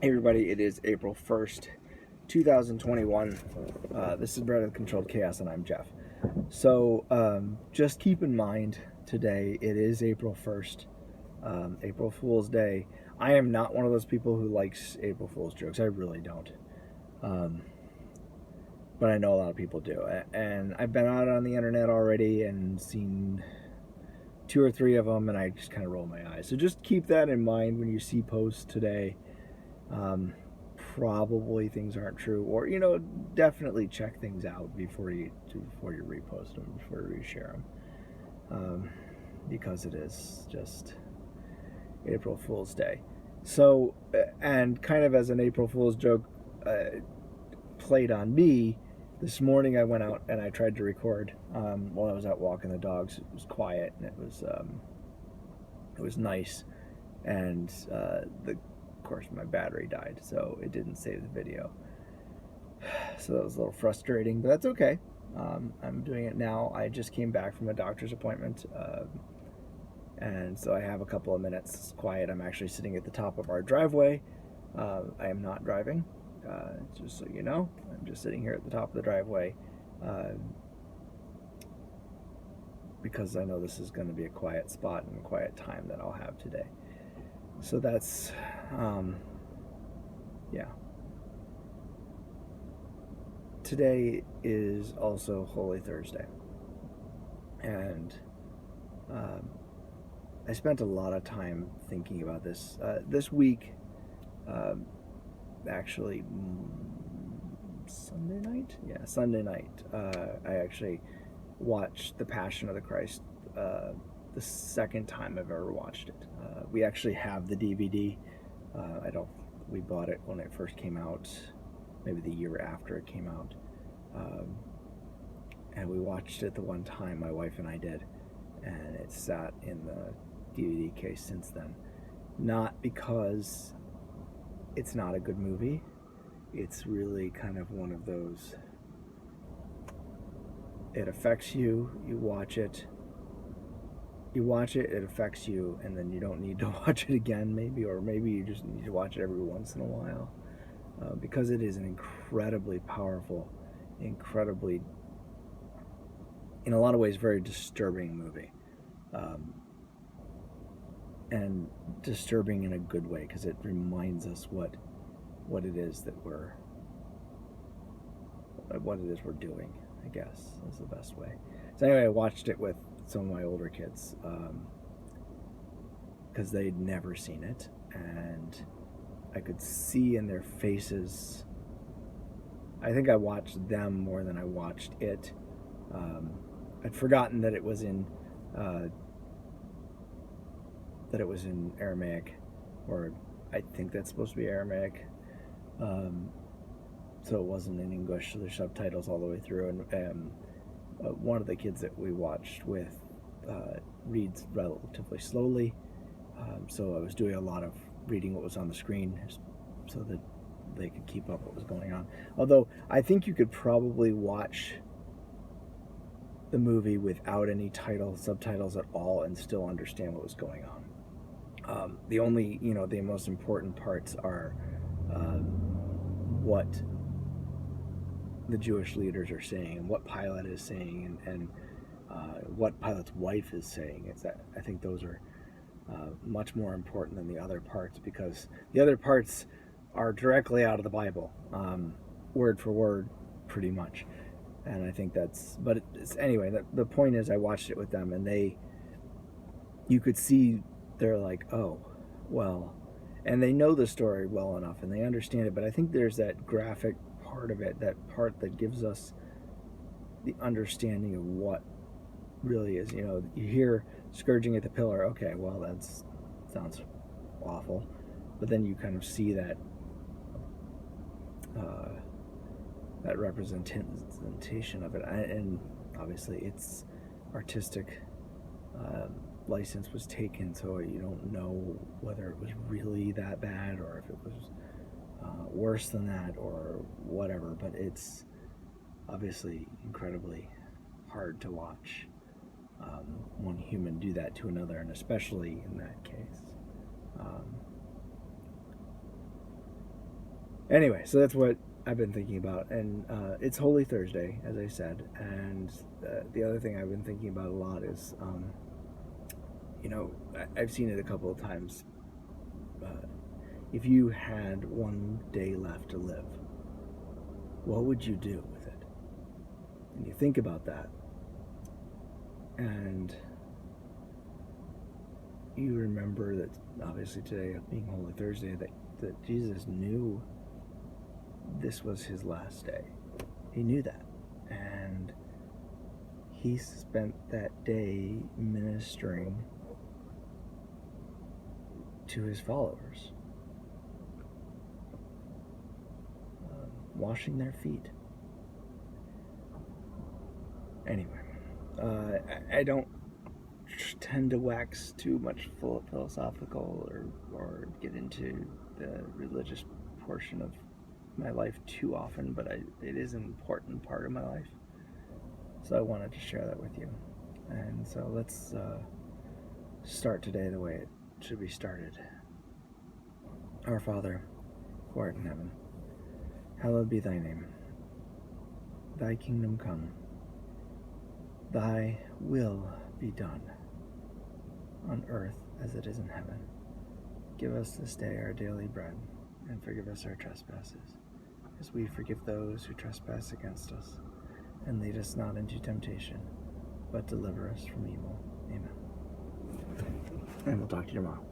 Hey everybody, it is April 1st, 2021. This is Bread of Controlled Chaos and I'm Jeff. So just keep in mind today, it is April 1st, April Fool's Day. I am not one of those people who likes April Fool's jokes. I really don't. But I know a lot of people do. And I've been out on the internet already and seen 2 or 3 of them and I just kind of roll my eyes. So just keep that in mind when you see posts today. Probably things aren't true, or definitely check things out before you repost them, before you share them, because it is just April Fool's Day. So, and kind of as an April Fool's joke played on me, this morning I went out and I tried to record while I was out walking the dogs. It was quiet and it was nice, and of course my battery died, so it didn't save the video. So that was a little frustrating, but that's okay. I'm doing it now. I just came back from a doctor's appointment, and so I have a couple of minutes quiet. I'm actually sitting at the top of our driveway. I am not driving, just so you know. I'm just sitting here at the top of the driveway because I know this is going to be a quiet spot and a quiet time that I'll have today. So that's, yeah. Today is also Holy Thursday. And I spent a lot of time thinking about this. This week, actually, Sunday night? Yeah, Sunday night. I actually watched The Passion of the Christ the second time I've ever watched it. We actually have the DVD. We bought it when it first came out, maybe the year after it came out. And we watched it the one time, my wife and I did, and it sat in the DVD case since then. Not because it's not a good movie. It's really kind of one of those, it affects you, you watch it, it affects you, and then you don't need to watch it again, maybe, or maybe you just need to watch it every once in a while, because it is an incredibly powerful, incredibly, in a lot of ways, very disturbing movie, and disturbing in a good way, because it reminds us what it is that we're doing, I guess, is the best way. So anyway, I watched it with some of my older kids, because they'd never seen it, and I could see in their faces, I think I watched them more than I watched it. I'd forgotten that it was in Aramaic, or I think that's supposed to be Aramaic, so it wasn't in English, so there's subtitles all the way through, and one of the kids that we watched with reads relatively slowly, so I was doing a lot of reading what was on the screen so that they could keep up what was going on. Although I think you could probably watch the movie without any subtitles at all and still understand what was going on. The only, the most important parts are what the Jewish leaders are saying and what Pilate is saying, and what Pilate's wife is saying. I think those are much more important than the other parts, because the other parts are directly out of the Bible, word for word, pretty much. And I think anyway, the point is, I watched it with them, and you could see they're like, oh, well, and they know the story well enough and they understand it, but I think there's that graphic part of it, that part that gives us the understanding of what really is. You hear scourging at the pillar, okay, well, that sounds awful, but then you kind of see that representation of it, and obviously it's artistic license was taken, so you don't know whether it was really that bad or if it was worse than that or whatever, but it's obviously incredibly hard to watch one human do that to another, and especially in that case. Anyway, so that's what I've been thinking about, and it's Holy Thursday, as I said, and the other thing I've been thinking about a lot is, I've seen it a couple of times. If you had one day left to live, what would you do with it? And you think about that, and you remember that obviously today, being Holy Thursday, that Jesus knew this was his last day. He knew that. And he spent that day ministering to his followers, washing their feet. Anyway, I don't tend to wax too much philosophical or get into the religious portion of my life too often, but it is an important part of my life. So I wanted to share that with you. And so let's start today the way it should be started. Our Father, who art in heaven, hallowed be thy name. Thy kingdom come. Thy will be done, on earth as it is in heaven. Give us this day our daily bread, and forgive us our trespasses, as we forgive those who trespass against us. And lead us not into temptation, but deliver us from evil. Amen. And we'll talk to you tomorrow.